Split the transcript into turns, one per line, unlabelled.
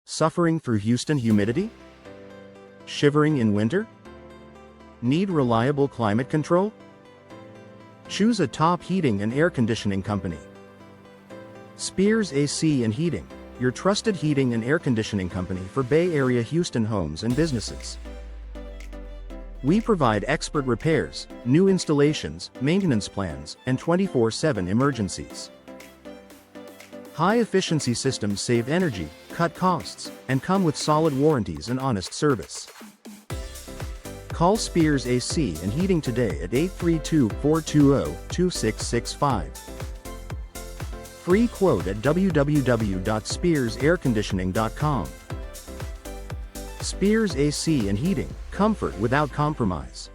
Suffering through Houston humidity? Shivering in winter? Need reliable climate control? Choose a top heating and air conditioning company. Spears AC and Heating, your trusted heating and air conditioning company for Bay Area Houston homes and businesses. We provide expert repairs, new installations, maintenance plans, and 24/7 emergencies. High-efficiency systems save energy, cut costs, and come with solid warranties and honest service. Call Spears AC and Heating today at 832-420-2665. Free quote at www.spearsairconditioning.com. Spears AC and Heating, comfort without compromise.